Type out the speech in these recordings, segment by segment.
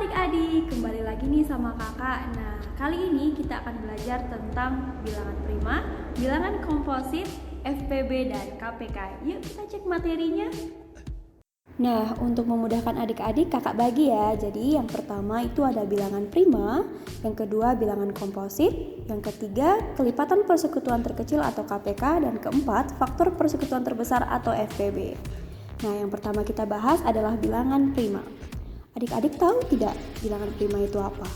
adik-adik, kembali lagi nih sama kakak. Nah, kali ini kita akan belajar tentang bilangan prima, bilangan komposit, FPB, dan KPK. Yuk kita cek materinya. Nah, untuk memudahkan adik-adik, kakak bagi ya. Jadi yang pertama itu ada bilangan prima, yang kedua bilangan komposit, yang ketiga kelipatan persekutuan terkecil atau KPK, dan keempat faktor persekutuan terbesar atau FPB. Nah, yang pertama kita bahas adalah bilangan prima. Adik-adik tahu tidak bilangan prima itu apa?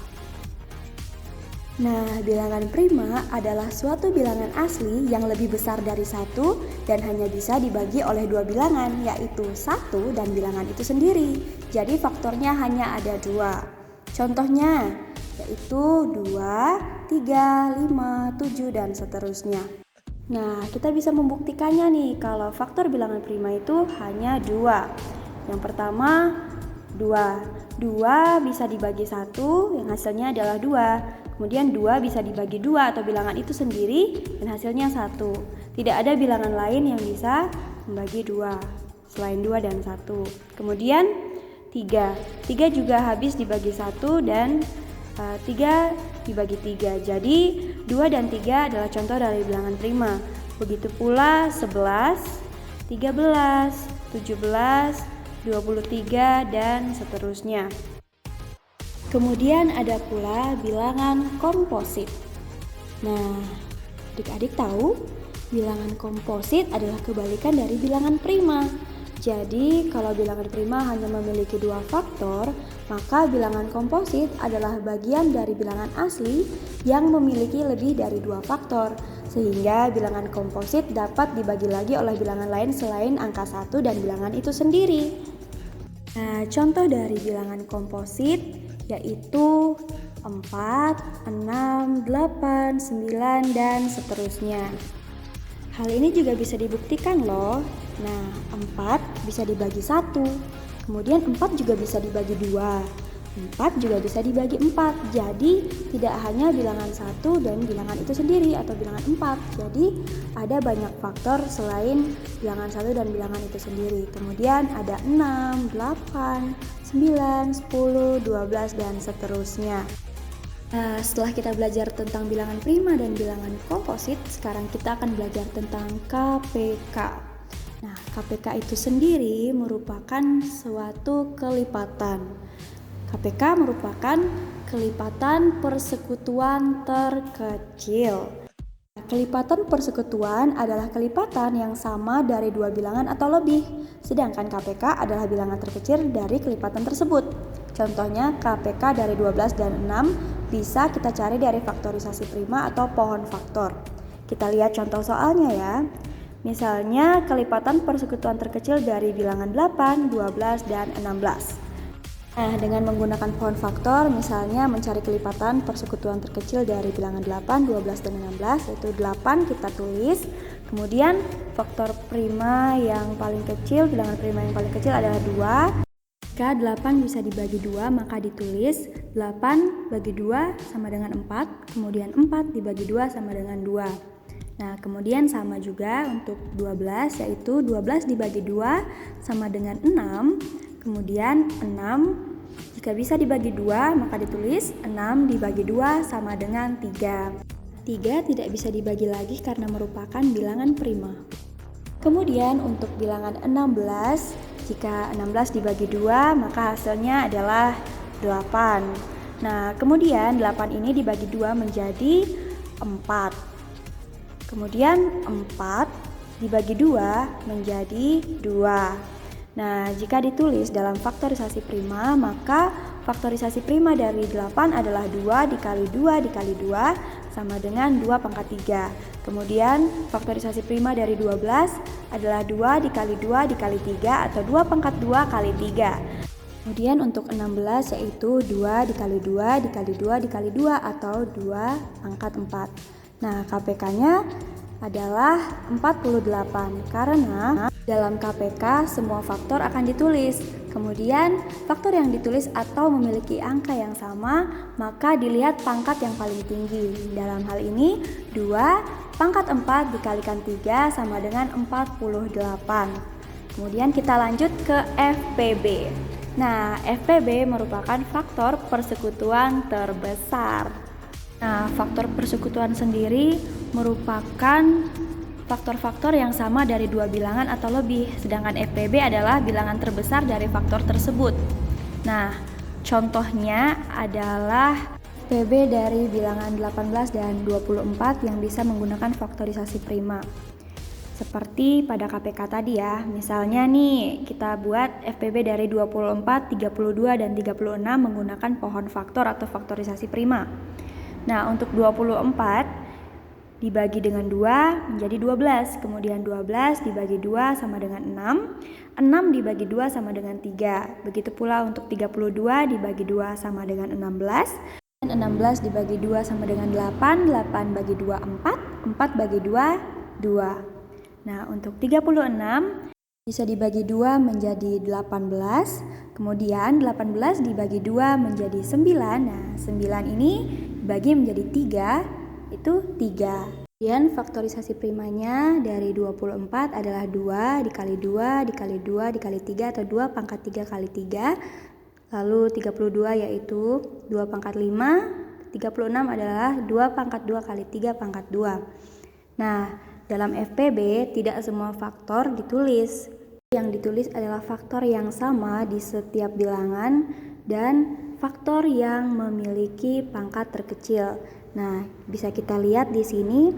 Nah, bilangan prima adalah suatu bilangan asli yang lebih besar dari satu dan hanya bisa dibagi oleh dua bilangan, yaitu satu dan bilangan itu sendiri. Jadi faktornya hanya ada dua. Contohnya yaitu 2, 3, 5, 7, dan seterusnya. Nah, kita bisa membuktikannya nih kalau faktor bilangan prima itu hanya dua. Yang pertama 2 bisa dibagi 1 yang hasilnya adalah 2. Kemudian 2 bisa dibagi 2 atau bilangan itu sendiri dan hasilnya 1. Tidak ada bilangan lain yang bisa membagi 2 selain 2 dan 1. Kemudian 3 juga habis dibagi 1 dan 3 dibagi 3. Jadi 2 dan 3 adalah contoh dari bilangan prima. Begitu pula 11, 13, 17, 23, dan seterusnya. Kemudian ada pula bilangan komposit. Nah, adik-adik tahu bilangan komposit adalah kebalikan dari bilangan prima. Jadi, kalau bilangan prima hanya memiliki dua faktor, maka bilangan komposit adalah bagian dari bilangan asli yang memiliki lebih dari dua faktor. Sehingga bilangan komposit dapat dibagi lagi oleh bilangan lain selain angka 1 dan bilangan itu sendiri. Nah, contoh dari bilangan komposit yaitu 4, 6, 8, 9, dan seterusnya. Hal ini juga bisa dibuktikan loh. Nah, 4 bisa dibagi 1, kemudian 4 juga bisa dibagi 2, 4 juga bisa dibagi 4. Jadi tidak hanya bilangan 1 dan bilangan itu sendiri atau bilangan 4. Jadi ada banyak faktor selain bilangan 1 dan bilangan itu sendiri. Kemudian ada 6, 8, 9, 10, 12, dan seterusnya. Nah, setelah kita belajar tentang bilangan prima dan bilangan komposit, sekarang kita akan belajar tentang KPK. Nah, KPK itu sendiri merupakan suatu kelipatan. KPK merupakan kelipatan persekutuan terkecil. Kelipatan persekutuan adalah kelipatan yang sama dari dua bilangan atau lebih, sedangkan KPK adalah bilangan terkecil dari kelipatan tersebut. Contohnya KPK dari 12 dan 6 bisa kita cari dari faktorisasi prima atau pohon faktor. Kita lihat contoh soalnya ya. Misalnya kelipatan persekutuan terkecil dari bilangan 8, 12, dan 16. Nah, dengan menggunakan pohon faktor, misalnya mencari kelipatan persekutuan terkecil dari bilangan 8, 12, dan 16, yaitu 8 kita tulis. Kemudian faktor prima yang paling kecil, bilangan prima yang paling kecil adalah 2. Jika 8 bisa dibagi 2, maka ditulis 8 bagi 2 sama dengan 4, kemudian 4 dibagi 2 sama dengan 2. Nah, kemudian sama juga untuk 12, yaitu 12 dibagi 2 sama dengan 6. Kemudian 6 jika bisa dibagi 2, maka ditulis 6 dibagi 2 sama dengan 3. 3 tidak bisa dibagi lagi karena merupakan bilangan prima. Kemudian untuk bilangan 16, jika 16 dibagi 2, maka hasilnya adalah 8. Nah, kemudian 8 ini dibagi 2 menjadi 4. Kemudian 4 dibagi 2 menjadi 2. Nah, jika ditulis dalam faktorisasi prima, maka faktorisasi prima dari 8 adalah 2 dikali 2 dikali 2 sama dengan 2 pangkat 3. Kemudian faktorisasi prima dari 12 adalah 2 dikali 2 dikali 3 atau 2 pangkat 2 kali 3. Kemudian untuk 16 yaitu 2 dikali 2 dikali 2 dikali 2 atau 2 pangkat 4. Nah, KPK-nya adalah 48 karena dalam KPK semua faktor akan ditulis. Kemudian faktor yang ditulis atau memiliki angka yang sama, maka dilihat pangkat yang paling tinggi. Dalam hal ini 2 pangkat 4 dikalikan 3 sama dengan 48. Kemudian kita lanjut ke FPB. Nah, FPB merupakan faktor persekutuan terbesar. Nah, faktor persekutuan sendiri merupakan faktor-faktor yang sama dari dua bilangan atau lebih, sedangkan FPB adalah bilangan terbesar dari faktor tersebut. Nah, contohnya adalah FPB dari bilangan 18 dan 24 yang bisa menggunakan faktorisasi prima. Seperti pada KPK tadi ya, misalnya nih kita buat FPB dari 24, 32, dan 36 menggunakan pohon faktor atau faktorisasi prima. Nah, untuk 24 dibagi dengan 2 menjadi 12, kemudian 12 dibagi 2 sama dengan 6, 6 dibagi 2 sama dengan 3. Begitu pula untuk 32 dibagi 2 sama dengan 16, dan 16 dibagi 2 sama dengan 8, 8 bagi 2 4, 4 bagi 2 2. Nah, untuk 36 bisa dibagi 2 menjadi 18, kemudian 18 dibagi 2 menjadi 9. Nah, 9 ini dibagi menjadi 3, itu 3. Kemudian faktorisasi primanya dari 24 adalah 2 dikali 2 dikali 2 dikali 3 atau 2 pangkat 3 kali 3. Lalu 32 yaitu 2 pangkat 5, 36 adalah 2 pangkat 2 kali 3 pangkat 2. Nah, dalam FPB tidak semua faktor ditulis. Yang ditulis adalah faktor yang sama di setiap bilangan dan faktor yang memiliki pangkat terkecil. Nah, bisa kita lihat di sini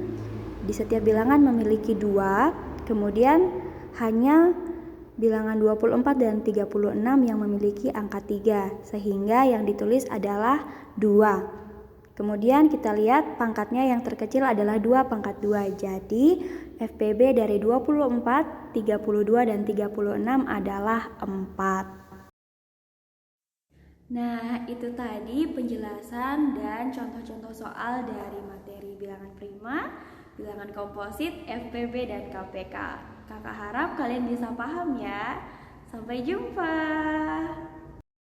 di setiap bilangan memiliki 2, kemudian hanya bilangan 24 dan 36 yang memiliki angka 3, sehingga yang ditulis adalah 2. Kemudian kita lihat pangkatnya yang terkecil adalah 2 pangkat 2. Jadi FPB dari 24, 32, dan 36 adalah 4. Nah, itu tadi penjelasan dan contoh-contoh soal dari materi bilangan prima, bilangan komposit, FPB, dan KPK. Kakak harap kalian bisa paham ya. Sampai jumpa.